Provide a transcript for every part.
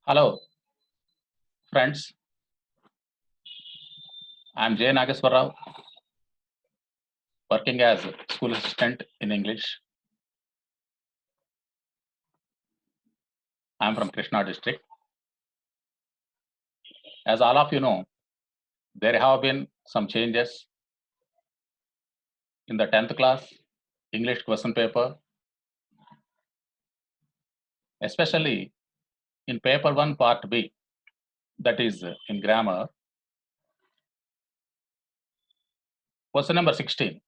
Hello, friends. I'm Jay Nageswar Rao, working as school assistant in English. I'm from Krishna district. As all of you know, there have been some changes in the 10th class English question paper, especially in paper 1 part B, that is in grammar. Question number 16.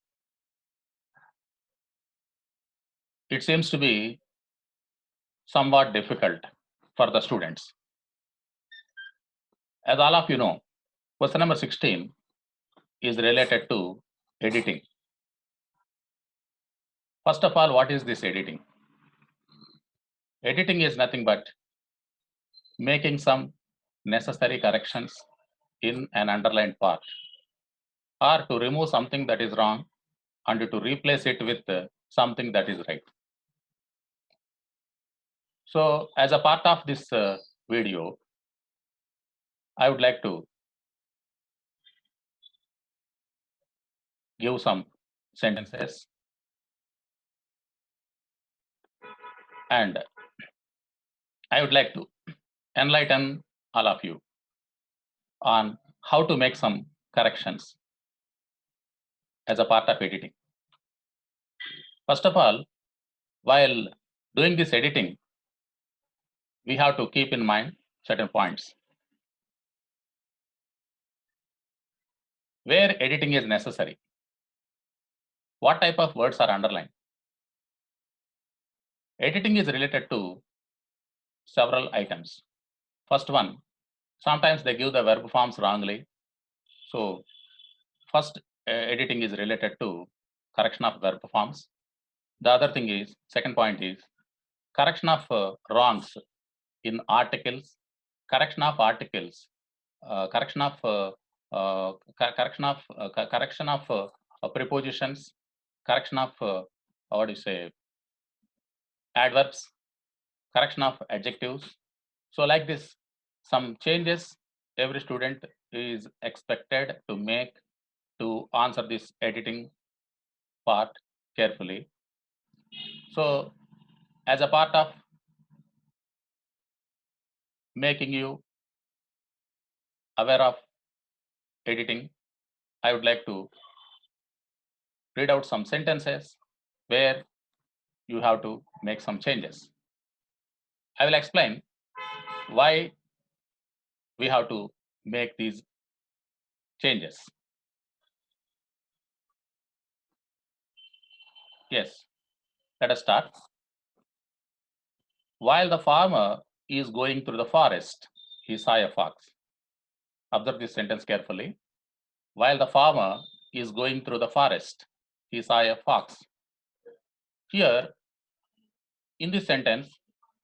It seems to be somewhat difficult for the students. As all of you know, question number 16 is related to editing. First of all, what is this editing? Editing is nothing but making some necessary corrections in an underlined part, or to remove something that is wrong and to replace it with something that is right. So as a part of this video, I would like to give some sentences and I would like to enlighten all of you on how to make some corrections as a part of editing. First of all, while doing this editing, we have to keep in mind certain points. Where editing is necessary, what type of words are underlined? Editing is related to several items. First one, sometimes they give the verb forms wrongly. So first editing is related to correction of verb forms. The other thing is, second point is correction of wrongs in articles, correction of articles, correction of prepositions, correction of what do you say, adverbs, correction of adjectives. So like this, some changes every student is expected to make to answer this editing part carefully. So as a part of making you aware of editing, I would like to read out some sentences where you have to make some changes. I will explain why we have to make these changes. Yes, let us start. While the farmer is going through the forest, he saw a fox. Observe this sentence carefully. While the farmer is going through the forest, he saw a fox. Here, in this sentence,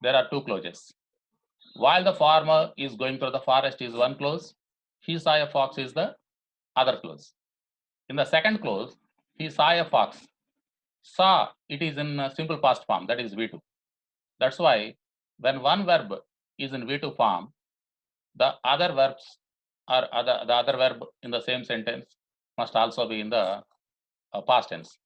there are two clauses. While the farmer is going through the forest is one clause, he saw a fox is the other clause. In the second clause, he saw a fox. Saw, it is in simple past form, that is V2. That's why when one verb is in V2 form, the other verbs or the other verb in the same sentence must also be in the past tense.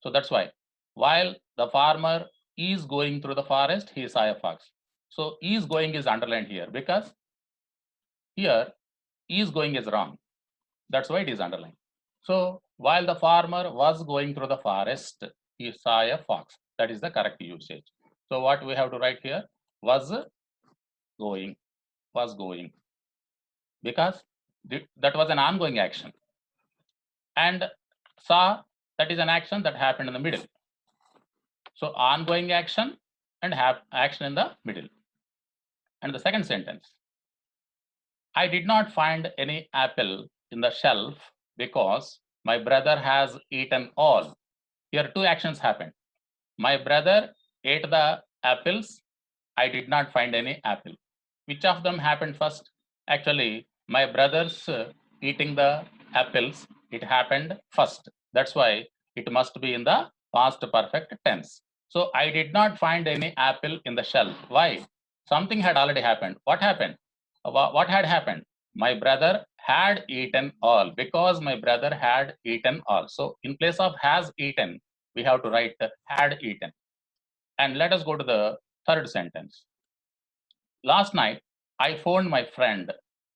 So that's why while the farmer is going through the forest, he saw a fox. So is going is underlined here because here is going is wrong. That's why it is underlined. So while the farmer was going through the forest, he saw a fox. That is the correct usage. So what we have to write here, was going, because that was an ongoing action, and saw, that is an action that happened in the middle. So ongoing action and have action in the middle. And the second sentence, I did not find any apple in the shelf because my brother has eaten all. Here two actions happened. My brother ate the apples. I did not find any apple. Which of them happened first? Actually, my brother's eating the apples, it happened first. That's why it must be in the past perfect tense. So I did not find any apple in the shelf. Why? Something had already happened. What happened? What had happened? My brother had eaten all, because my brother had eaten all. So in place of has eaten, we have to write had eaten. And let us go to the third sentence. Last night, I phoned my friend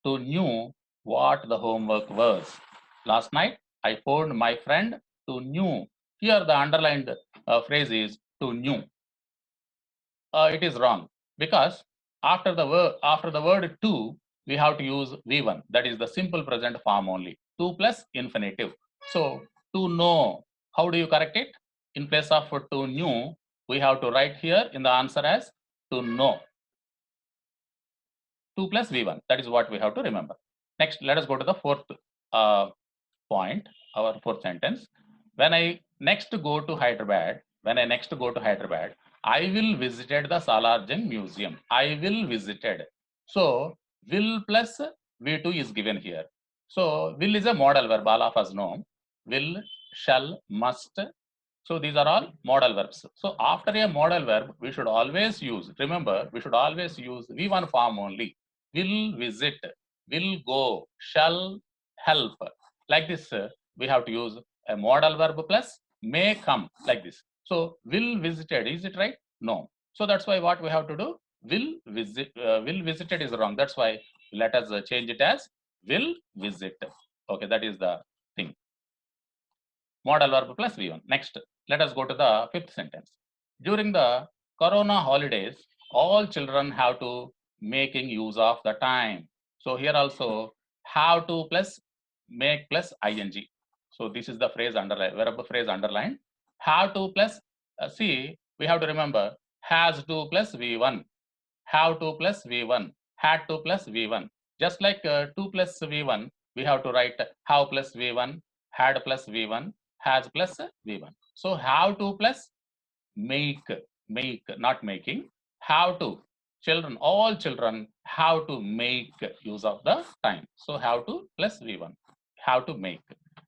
to knew what the homework was. Last night, I phoned my friend to knew. Here the underlined phrase is to knew. It is wrong, because after the word to, we have to use V1. That is the simple present form only. To plus infinitive. So to know, how do you correct it? In place of to knew, we have to write here in the answer as to know. 2 plus V1. That is what we have to remember. Next, let us go to the fourth point, our fourth sentence. When I next go to Hyderabad, I will visited the Salarjung Museum. I will visited. So, will plus V2 is given here. So, will is a modal verb, all of us know. Will, shall, must. So, these are all modal verbs. So, after a modal verb, we should always use, remember, we should always use V1 form only. Will visit, will go, shall help. Like this, we have to use a modal verb plus may come, like this. So, will visited, is it right? No. So, that's why what we have to do, will visited is wrong. That's why let us change it as will visit. Okay, that is the thing. Modal verb plus V1. Next, let us go to the fifth sentence. During the Corona holidays, all children have to making use of the time. So here also have to plus make plus ing. So this is the phrase underlined, verb phrase underlined. Have to plus see, we have to remember has to plus V1, have to plus V1, had to plus V1. Just like 2 plus V1, we have to write have plus V1, had plus V1, has plus V1. So have to plus make, not making, have to. Children, all children have to make use of the time. So have to plus V1, have to make.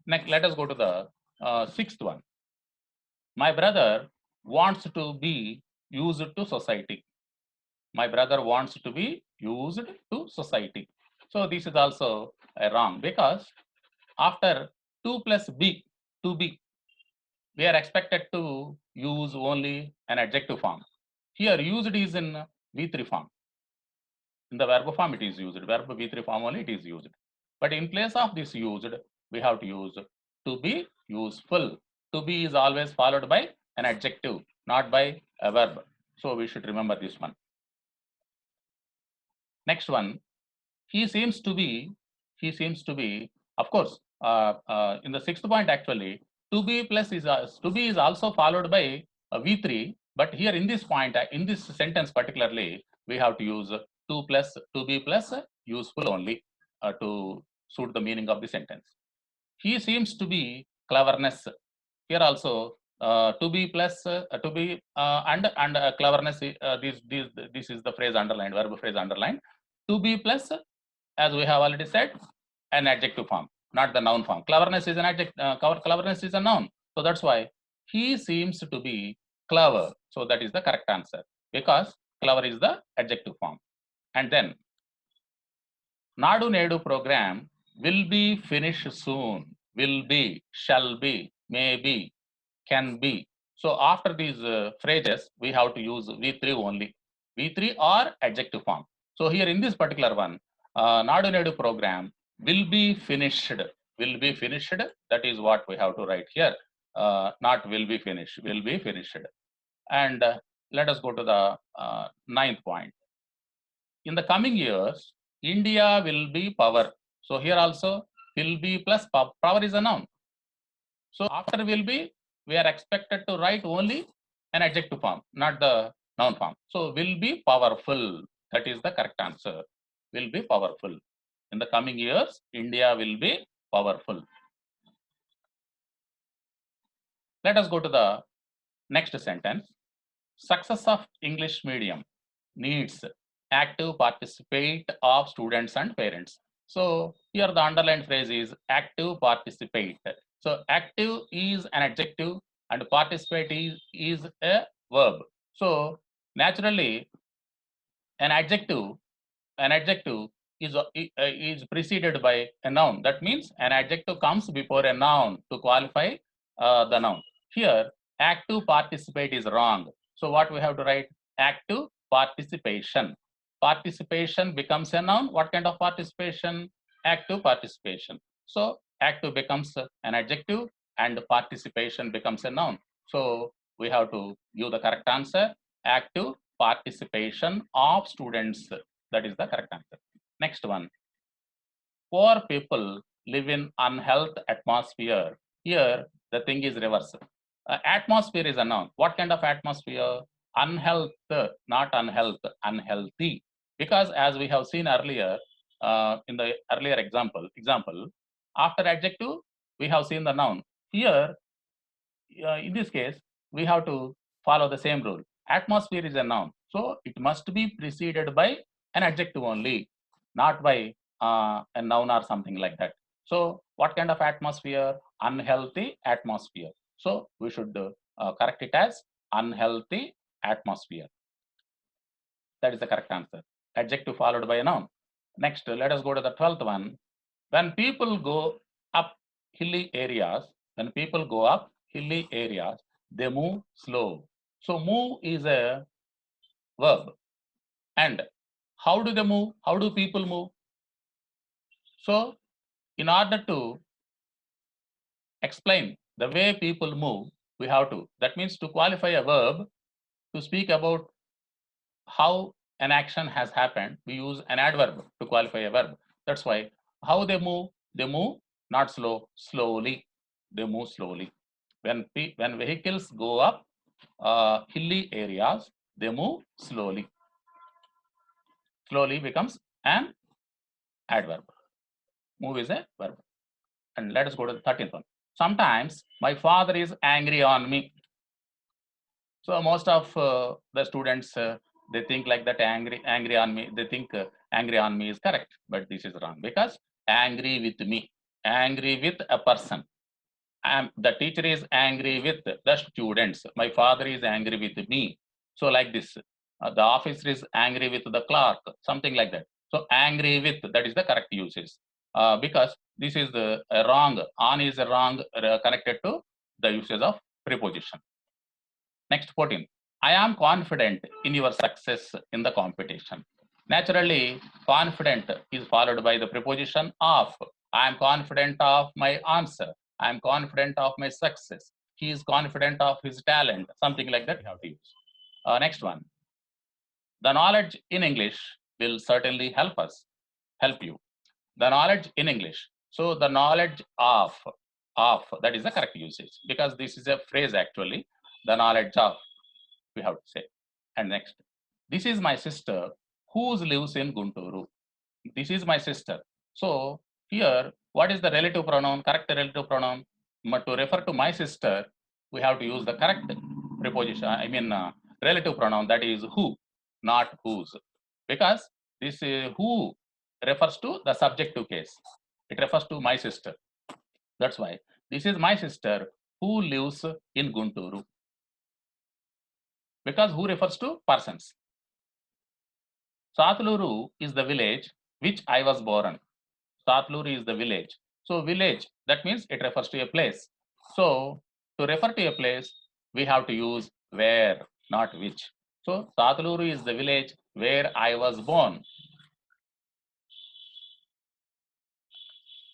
Next, let us go to the sixth one. My brother wants to be used to society. My brother wants to be used to society. So this is also wrong, because after 2 plus b, to be, we are expected to use only an adjective form. Here used is in V3 form. In the verb form it is used, verb V3 form only it is used. But in place of this used, we have to use to be useful. To be is always followed by an adjective, not by a verb. So we should remember this one. Next one, he seems to be, of course, in the sixth point actually, to be plus is, to be is also followed by V3, but here in this point, in this sentence particularly, we have to use to be plus useful only to suit the meaning of the sentence. He seems to be cleverness. Here also, to be plus to be and cleverness. This is the phrase underlined, verb phrase underlined. To be plus, as we have already said, an adjective form, not the noun form. Cleverness is an adjective. Cleverness is a noun. So that's why he seems to be clever. So that is the correct answer, because clever is the adjective form. And then Nadu Nedu program will be finished soon. Will be, shall be, may be, can be. So after these phrases, we have to use V3 only. V3 or adjective form. So here in this particular one, Nadu Nedu program will be finished. Will be finished. That is what we have to write here. Not will be finished. Will be finished. And let us go to the ninth point. In the coming years, India will be power. So here also will be plus power is a noun. So after will be, we are expected to write only an adjective form, not the noun form. So will be powerful. That is the correct answer. Will be powerful. In the coming years, India will be powerful. Let us go to the next sentence. Success of English medium needs active participate of students and parents. So here the underlined phrase is active participate. So active is an adjective and participate is a verb. So naturally, an adjective is preceded by a noun. That means an adjective comes before a noun to qualify the noun. Here, active participate is wrong. So what we have to write? Active participation. Participation becomes a noun. What kind of participation? Active participation. So active becomes an adjective and participation becomes a noun. So we have to give the correct answer. Active participation of students. That is the correct answer. Next one. Poor people live in unhealthy atmosphere. Here, the thing is reverse. Atmosphere is a noun. What kind of atmosphere? Unhealth, not unhealth, unhealthy. Because as we have seen earlier, in the earlier example, after adjective, we have seen the noun. Here, in this case, we have to follow the same rule. Atmosphere is a noun. So it must be preceded by an adjective only, not by a noun or something like that. So what kind of atmosphere? Unhealthy atmosphere. So we should correct it as unhealthy atmosphere. That is the correct answer. Adjective followed by a noun. Next, let us go to the 12th one. When people go up hilly areas, they move slow. So move is a verb. And how do they move? How do people move? So in order to explain the way people move, we have to, that means to qualify a verb, to speak about how an action has happened, we use an adverb to qualify a verb. That's why how they move not slowly. They move slowly. When vehicles go up hilly areas, they move slowly. Slowly becomes an adverb. Move is a verb. And let us go to the 13th one. Sometimes my father is angry on me. So most of the students, they think like that angry on me. They think angry on me is correct, but this is wrong because angry with me, angry with a person. The teacher is angry with the students. My father is angry with me. So like this, the officer is angry with the clerk, something like that. So angry with, that is the correct usage. Because this is the wrong, on is wrong connected to the usage of preposition. Next 14. I am confident in your success in the competition. Naturally, confident is followed by the preposition of. I am confident of my answer. I am confident of my success. He is confident of his talent. Something like that we have to use. Next one. The knowledge in English will certainly help you. The knowledge in English. So the knowledge of, that is the correct usage because this is a phrase actually. The knowledge of, we have to say. And next, this is my sister who lives in Gunturu. This is my sister. So here, what is the relative pronoun, correct relative pronoun? But to refer to my sister, we have to use the correct preposition, relative pronoun, that is who, not whose. Because this who refers to the subjective case. It refers to my sister. That's why this is my sister who lives in Gunturu. Because who refers to persons. Satluru is the village which I was born. Satluru is the village. So village, that means it refers to a place. So to refer to a place, we have to use where, not which. So Satluru is the village where I was born.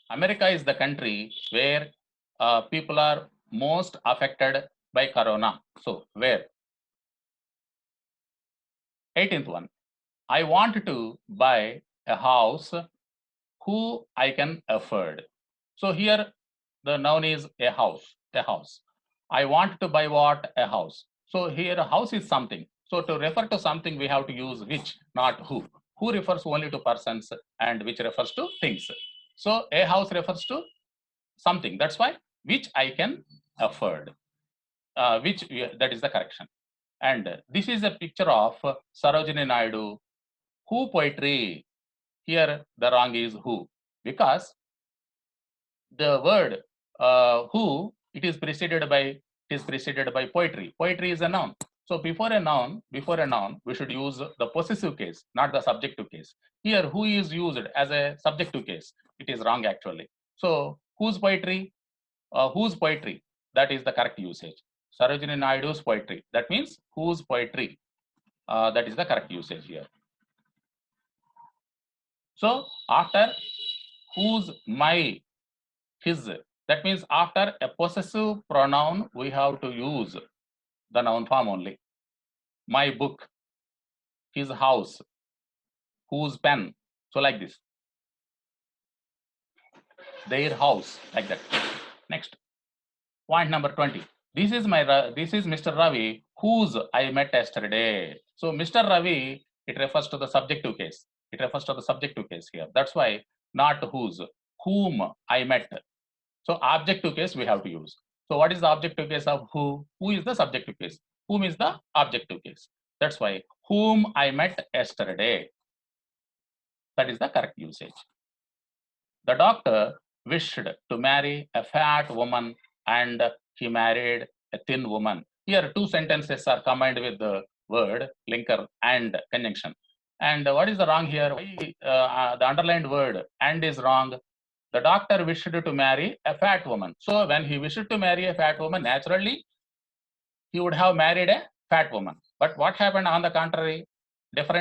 America is the country where people are most affected by corona. So where? 18th one. I want to buy a house who I can afford. So here the noun is a house, I want to buy what? A house. So here a house is something. So to refer to something, we have to use which, not who. Who refers only to persons and which refers to things. So a house refers to something. That's why which I can afford. That is the correction. And this is a picture of Sarojini Naidu. Who poetry? Here the wrong is who, because the word who, it is preceded by poetry. Poetry is a noun. So before a noun, we should use the possessive case, not the subjective case. Here, who is used as a subjective case? It is wrong actually. So whose poetry? Whose poetry? That is the correct usage. Sarojini Naidu's poetry. That means whose poetry? That is the correct usage here. So after whose, my, his, that means after a possessive pronoun, we have to use the noun form only. My book, his house, whose pen. So like this. Their house, like that. Next, point number 20. This is Mr. Ravi, whose I met yesterday. So Mr. Ravi, it refers to the subjective case. It refers to the subjective case here. That's why not whose, whom I met. So objective case we have to use. So what is the objective case of who? Who is the subjective case? Whom is the objective case. That's why whom I met yesterday. That is the correct usage. The doctor wished to marry a fat woman and he married a thin woman. Here, two sentences are combined with the word, linker, and conjunction. And what is the wrong here? The underlined word and is wrong. The doctor wished to marry a fat woman. So when he wished to marry a fat woman, naturally, he would have married a fat woman. But what happened on the contrary?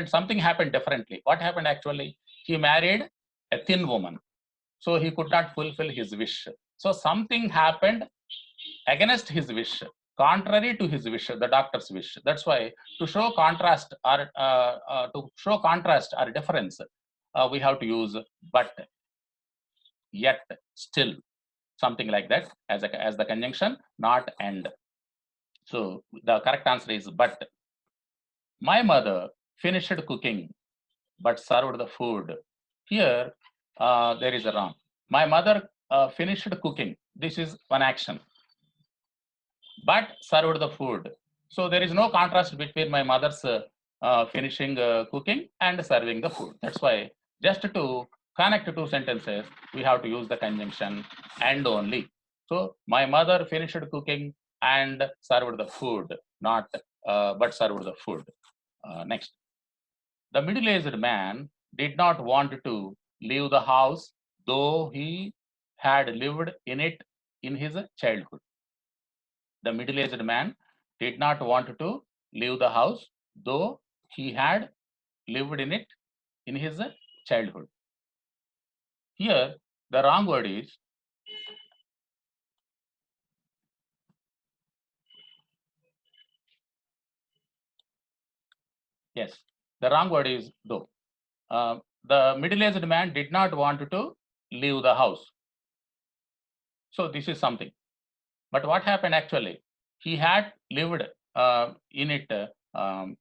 Something happened differently. What happened actually? He married a thin woman. So he could not fulfill his wish. So something happened against his wish, contrary to his wish, the doctor's wish. That's why to show contrast or difference, we have to use but, yet, still, something like that as the conjunction, not and. So the correct answer is but. My mother finished cooking but served the food. Here, there is a wrong. My mother finished cooking. This is one action. But served the food. So there is no contrast between my mother's finishing cooking and serving the food. That's why just to connect two sentences, we have to use the conjunction and only. So my mother finished cooking and served the food, not but served the food. Next. The middle-aged man did not want to leave the house, though he had lived in it in his childhood. The middle-aged man did not want to leave the house, though he had lived in it in his childhood. Here, the wrong word is yes. The wrong word is though. The middle-aged man did not want to leave the house. So this is something. But what happened actually? He had lived in it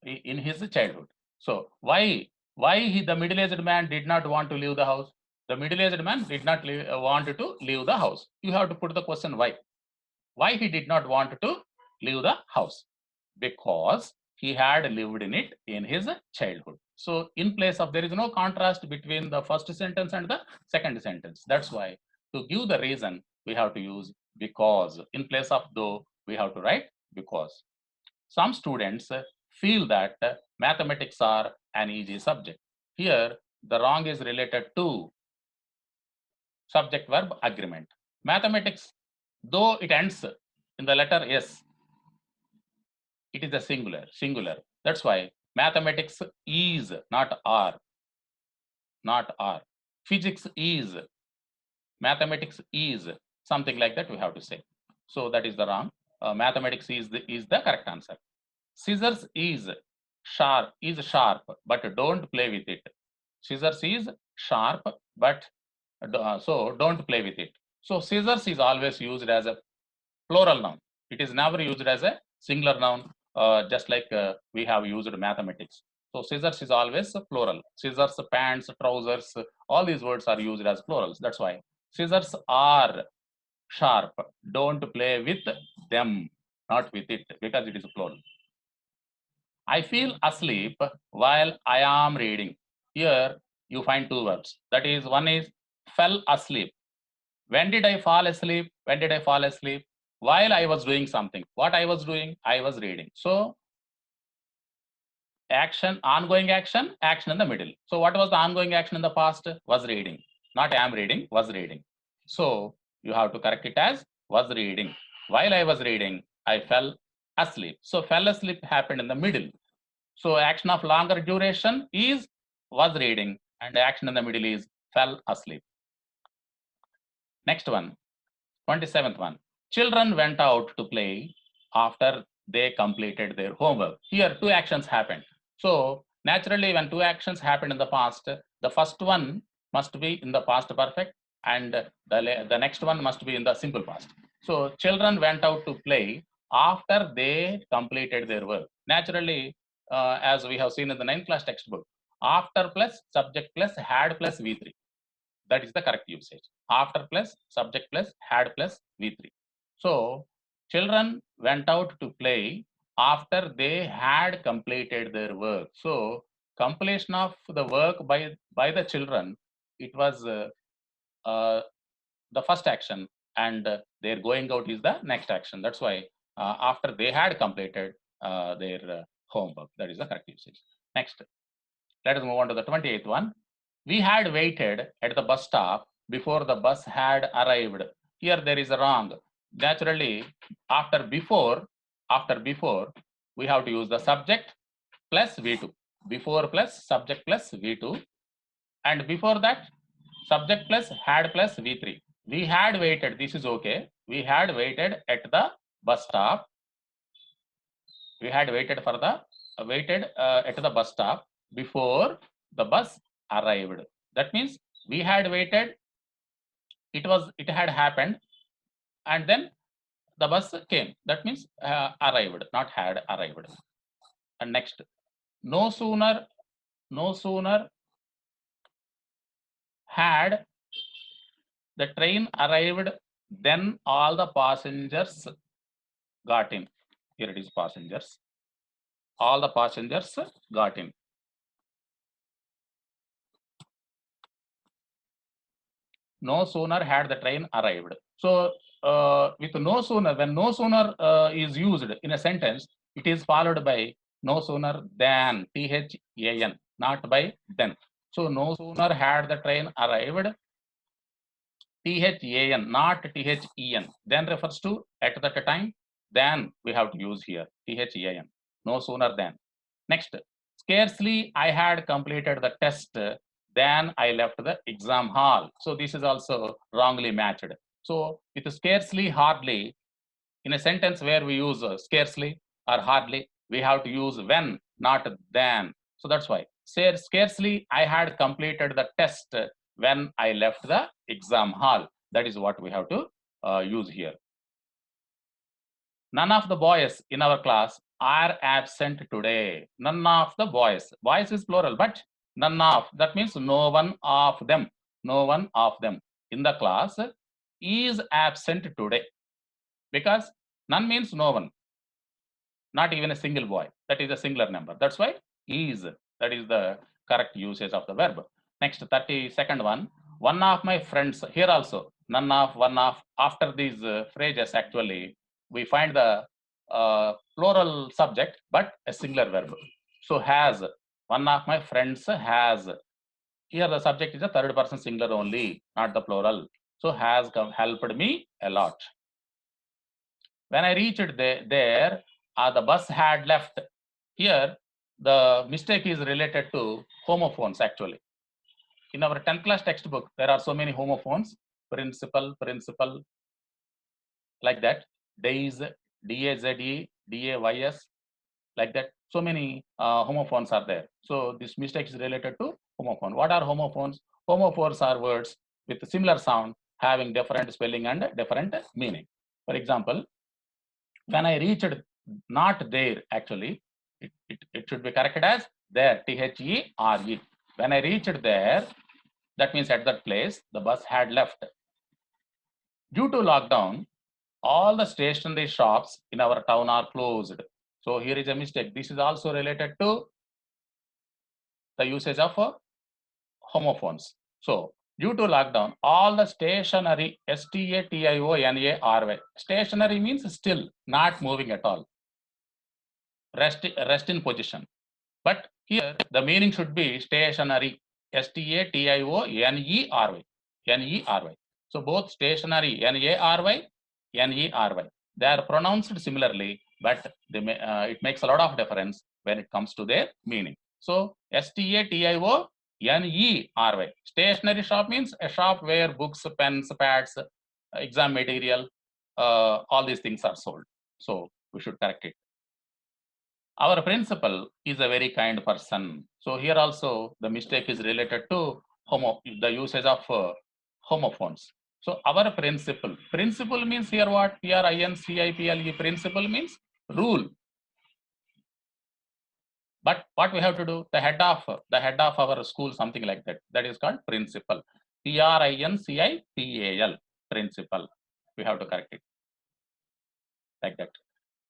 in his childhood. So why the middle-aged man did not want to leave the house? The middle-aged man did not want to leave the house. You have to put the question why. Why he did not want to leave the house? Because he had lived in it in his childhood. So in place of, there is no contrast between the first sentence and the second sentence. That's why to give the reason, we have to use because. In place of though, we have to write because. Some students feel that mathematics are an easy subject. Here, the wrong is related to subject verb agreement. Mathematics, though it ends in the letter S, it is a singular. That's why mathematics is, not are, not are. Physics is, mathematics is, something like that we have to say. So that is the wrong. Mathematics is the correct answer. Scissors is sharp, but don't play with it. Scissors is sharp, but so don't play with it. So scissors is always used as a plural noun. It is never used as a singular noun, just like we have used mathematics. So scissors is always a plural. Scissors, pants, trousers, all these words are used as plurals. That's why scissors are sharp. Don't play with them, not with it, because it is plural. I feel asleep while I am reading. Here you find two verbs. That is, one is fell asleep. When did I fall asleep? When did I fall asleep? While I was doing something. What I was doing? I was reading. So action, ongoing action, action in the middle. So what was the ongoing action in the past? Was reading, not am reading, was reading. So you have to correct it as was reading. While I was reading, I fell asleep. So fell asleep happened in the middle. So action of longer duration is was reading, and action in the middle is fell asleep. Next one, 27th one. Children went out to play after they completed their homework. Here, two actions happened. So naturally, when two actions happened in the past, the first one must be in the past perfect, and the next one must be in the simple past. So children went out to play after they completed their work. Naturally, as we have seen in the 9th class textbook, after plus subject plus had plus V3. That is the correct usage. After plus subject plus had plus V3. So children went out to play after they had completed their work. So completion of the work by the children, it was the first action, and their going out is the next action. That's why after they had completed their homework, that is the correct usage. Next, let us move on to the 28th one. We had waited at the bus stop before the bus had arrived. Here there is a wrong. Naturally, after before, we have to use the subject plus V2. Before plus subject plus V2. And before that, subject plus had plus V3. We had waited, this is okay. We had waited at the bus stop. We had waited for the at the bus stop before the bus arrived. That means we had waited, it had happened, and then the bus came. That means arrived, not had arrived. And next, no sooner had the train arrived, then all the passengers got in. Here it is passengers. All the passengers got in. No sooner had the train arrived. So with no sooner, when no sooner is used in a sentence, it is followed by no sooner than, THAN, not by then. So no sooner had the train arrived, THAN, not THEN. Then refers to at that time, then we have to use here, THAN, no sooner than. Next, scarcely I had completed the test, then I left the exam hall. So this is also wrongly matched. So with scarcely, hardly, in a sentence where we use scarcely or hardly, we have to use when, not then. So that's why. Say scarcely I had completed the test when I left the exam hall. That is what we have to use here. None of the boys in our class are absent today. None of the boys. Boys is plural, but none of, that means no one of them. No one of them in the class is absent today. Because none means no one. Not even a single boy. That is a singular number. That's why is. That is the correct usage of the verb. Next, 32nd one. One of my friends, here also, none of, one of, after these phrases actually, we find the plural subject, but a singular verb. So has, one of my friends has. Here the subject is a third person singular only, not the plural. So has helped me a lot. When I reached there, the bus had left. Here, the mistake is related to homophones actually. In our 10th class textbook, there are so many homophones, principal, like that, days, D-A-Z-E, D-A-Y-S, like that. So many homophones are there. So this mistake is related to homophone. What are homophones? Homophones are words with similar sound having different spelling and different meaning. For example, when I reached not there, actually, it should be corrected as there, T-H-E-R-E. When I reached there, that means at that place, the bus had left. Due to lockdown, all the stationery shops in our town are closed. So here is a mistake. This is also related to the usage of homophones. So due to lockdown, all the stationery, S-T-A-T-I-O-N-A-R-Y. Stationery means still, not moving at all. Rest in position. But here the meaning should be stationary. Stationary. Ney. So both stationary Nary, Ney. They are pronounced similarly, but it makes a lot of difference when it comes to their meaning. So Statio Ney. Stationary shop means a shop where books, pens, pads, exam material, all these things are sold. So we should correct it. Our principal is a very kind person. So here also the mistake is related to the usage of homophones. So our principal. Principal means here what? Principle. Principal means rule. But what we have to do? The head of our school, something like that. That is called principal. Principal. Principal. We have to correct it like that.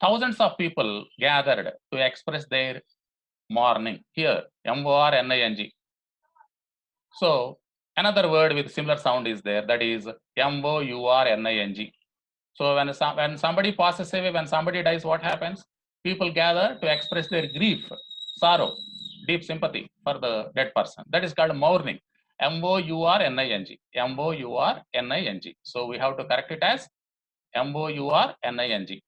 Thousands of people gathered to express their morning. Here, morning. So another word with similar sound is there. That is mourning. So when somebody passes away, when somebody dies, what happens? People gather to express their grief, sorrow, deep sympathy for the dead person. That is called mourning. mourning. Mourning. So we have to correct it as mourning.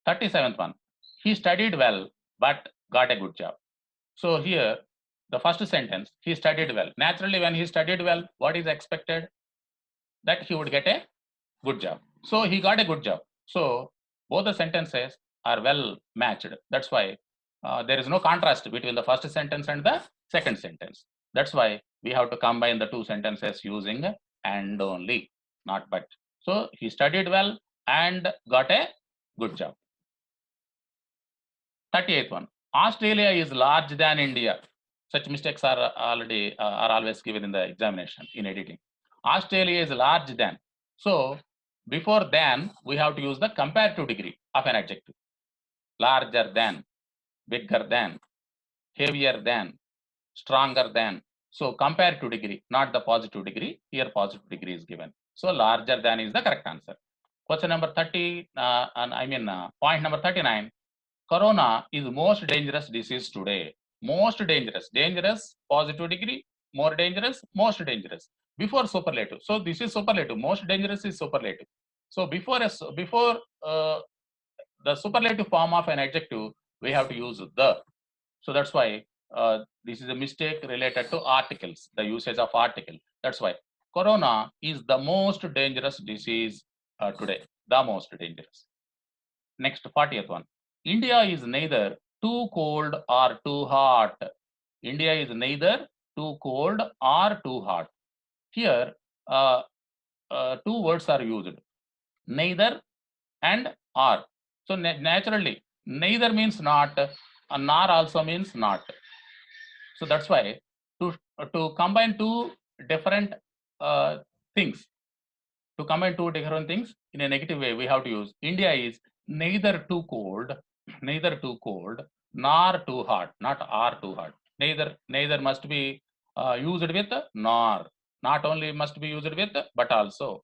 37th one. He studied well but got a good job. So here, the first sentence, he studied well. Naturally, when he studied well, what is expected? That he would get a good job. So he got a good job. So both the sentences are well matched. That's why there is no contrast between the first sentence and the second sentence. That's why we have to combine the two sentences using and only, not but. So he studied well and got a good job. 38th one. Australia is large than India. Such mistakes are always given in the examination in editing. Australia is large than. So before than, we have to use the comparative degree of an adjective. Larger than, bigger than, heavier than, stronger than. So comparative degree, not the positive degree. Here positive degree is given. So larger than is the correct answer. Question number 30, point number 39. Corona is most dangerous disease today. Most dangerous. Dangerous, positive degree. More dangerous, most dangerous. Before superlative. So this is superlative. Most dangerous is superlative. So before the superlative form of an adjective, we have to use the. So that's why this is a mistake related to articles, the usage of article. That's why Corona is the most dangerous disease today. The most dangerous. Next, 40th one. India is neither too cold or too hot. India is neither too cold or too hot. Here, two words are used, neither and or. So naturally, neither means not, and nor also means not. So that's why to combine two different things, to combine two different things in a negative way, we have to use India is neither too cold, nor too hot, not are too hot. Neither must be used with nor. Not only must be used with, but also.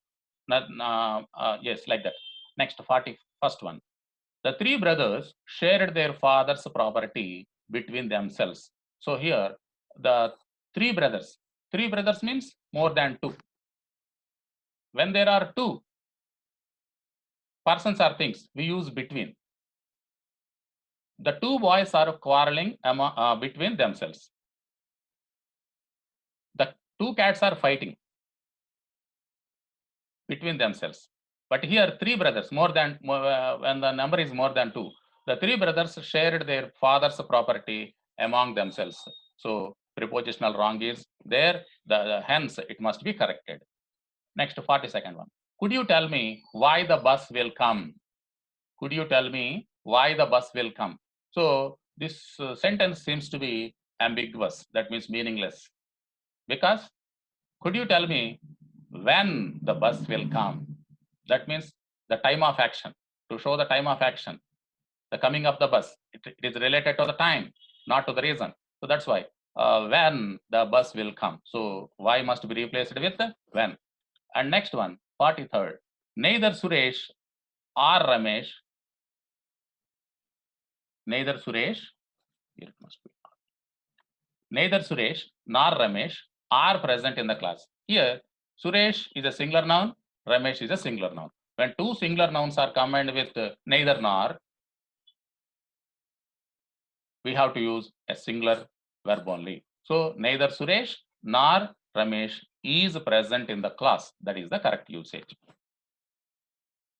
Yes, like that. Next, 41st one. The three brothers shared their father's property between themselves. So here, the three brothers means more than two. When there are two persons or things, we use between. The two boys are quarreling between themselves. The two cats are fighting between themselves. But here, three brothers, when the number is more than two, the three brothers shared their father's property among themselves. So prepositional wrong is there, hence it must be corrected. Next, 42nd one. Could you tell me why the bus will come? Could you tell me why the bus will come? So this sentence seems to be ambiguous. That means meaningless. Because could you tell me when the bus will come? That means the time of action. To show the time of action, the coming of the bus, it is related to the time, not to the reason. So that's why when the bus will come. So why must be replaced with when. And next one, 43rd. Neither Suresh or Ramesh Here it must be. Neither Suresh nor Ramesh are present in the class. Here, Suresh is a singular noun, Ramesh is a singular noun. When two singular nouns are combined with neither nor, we have to use a singular verb only. So neither Suresh nor Ramesh is present in the class. That is the correct usage.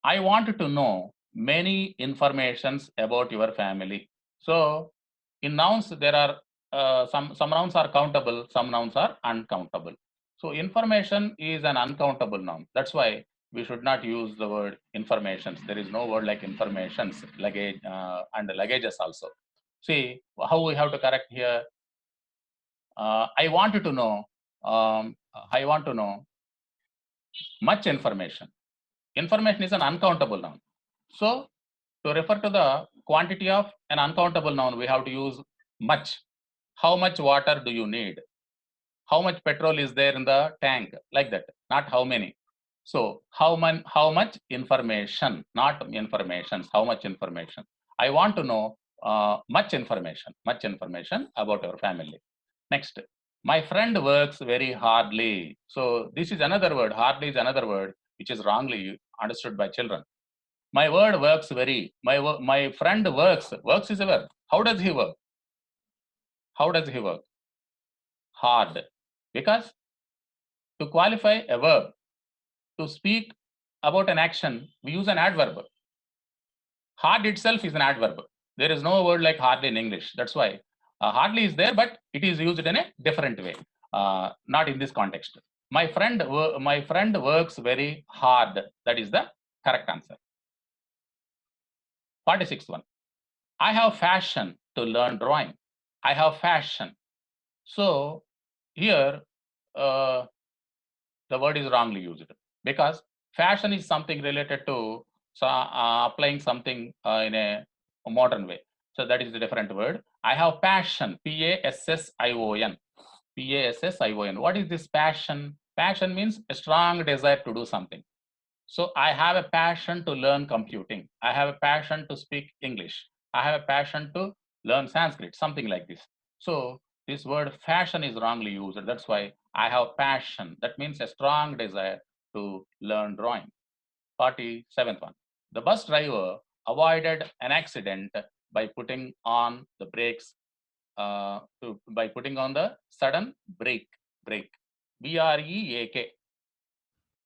I want to know many informations about your family. So in nouns, there are some nouns are countable, some nouns are uncountable. So information is an uncountable noun. That's why we should not use the word informations. There is no word like informations, luggage and luggages also. See how we have to correct here. I want to know. I want to know much information. Information is an uncountable noun. So to refer to the quantity of an uncountable noun, we have to use much. How much water do you need? How much petrol is there in the tank? Like that, not how many. So how much information, not informations, how much information. I want to know much information about our family. Next, my friend works very hardly. So this is another word, hardly is another word which is wrongly understood by children. My word works very, my friend works is a verb. How does he work? How does he work? Hard. Because to qualify a verb, to speak about an action, we use an adverb. Hard itself is an adverb. There is no word like hardly in English. That's why hardly is there, but it is used in a different way, not in this context. My friend works very hard. That is the correct answer. 46th one. I have fashion to learn drawing. I have fashion. So here the word is wrongly used because fashion is something related to applying something in a modern way. So that is a different word. I have passion, Passion. Passion. What is this passion? Passion means a strong desire to do something. So I have a passion to learn computing. I have a passion to speak English. I have a passion to learn Sanskrit, something like this. So this word fashion is wrongly used. That's why I have passion. That means a strong desire to learn drawing. 47th one. The bus driver avoided an accident by putting on the brakes, by putting on the sudden brake. BREAK.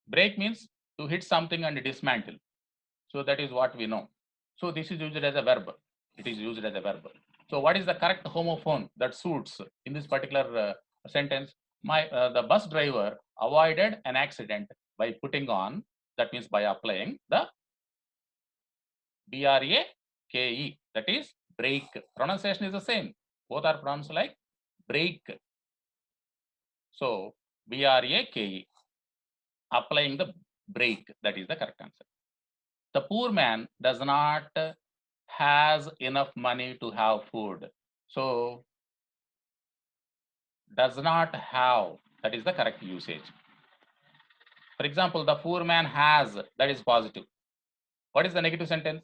Brake means to hit something and dismantle. So that is what we know. So this is used as a verb. It is used as a verb. So what is the correct homophone that suits in this particular sentence? The bus driver avoided an accident by putting on, that means by applying the BRAKE, that is brake. Pronunciation is the same. Both are pronounced like brake. So BRAKE, applying the brake, that is the correct answer. The poor man does not has enough money to have food. So does not have, that is the correct usage. For example, the poor man has, that is positive. What is the negative sentence?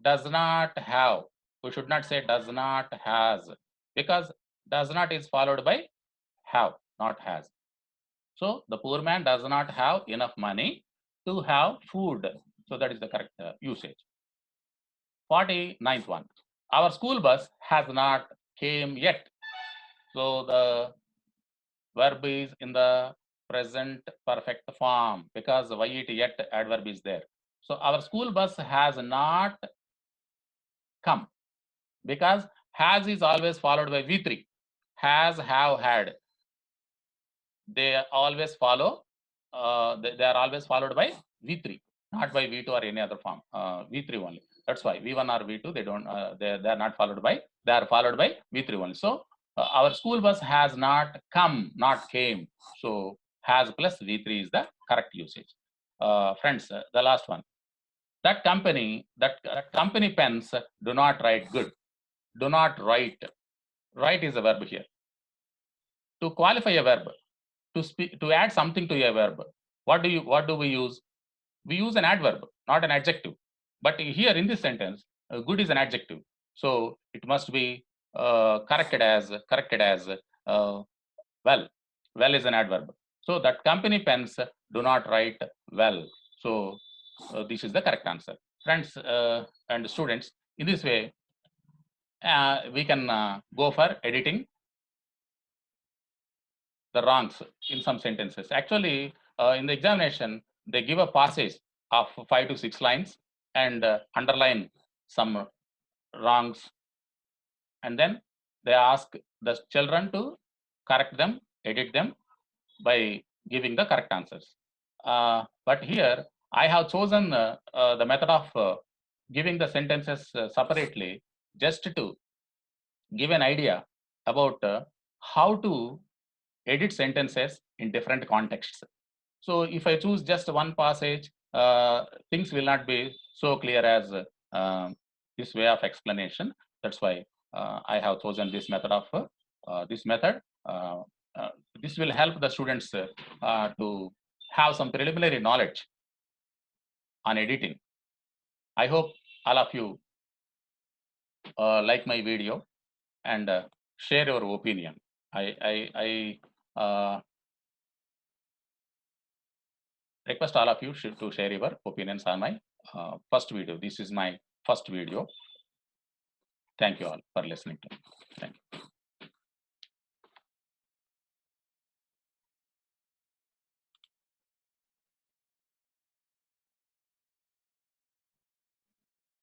Does not have. We should not say does not has, because does not is followed by have, not has. So the poor man does not have enough money to have food. So that is the correct usage. 49th one. Our school bus has not came yet. So the verb is in the present perfect form because YET yet adverb is there. So our school bus has not come because has is always followed by V3. Has, have, had. They always follow, they are always followed by V3, not by V2 or any other form, V3 only. That's why V1 or V2, they don't, they are not followed by, they are followed by V3 only. So our school bus has not come, not came. So has plus V3 is the correct usage. Friends, the last one. That company pens do not write good. Do not write. Write is a verb here. To qualify a verb, to add something to a verb, what do we use? We use an adverb, not an adjective. But here in this sentence, good is an adjective. So it must be corrected as well. Well is an adverb. So that company pens do not write well. So this is the correct answer. Friends and students, in this way, we can go for editing the wrongs in some sentences. Actually, in the examination, they give a passage of 5 to 6 lines and underline some wrongs, and then they ask the children to correct them, edit them by giving the correct answers. But here, I have chosen the method of giving the sentences separately, just to give an idea about how to edit sentences in different contexts. So if I choose just one passage, things will not be so clear as this way of explanation. That's why I have chosen this method of this method. Uh, uh, this will help the students to have some preliminary knowledge on editing. I hope all of you like my video and share your opinion. I request all of you to share your opinions on my first video. This is my first video. Thank you all for listening to me. Thank you.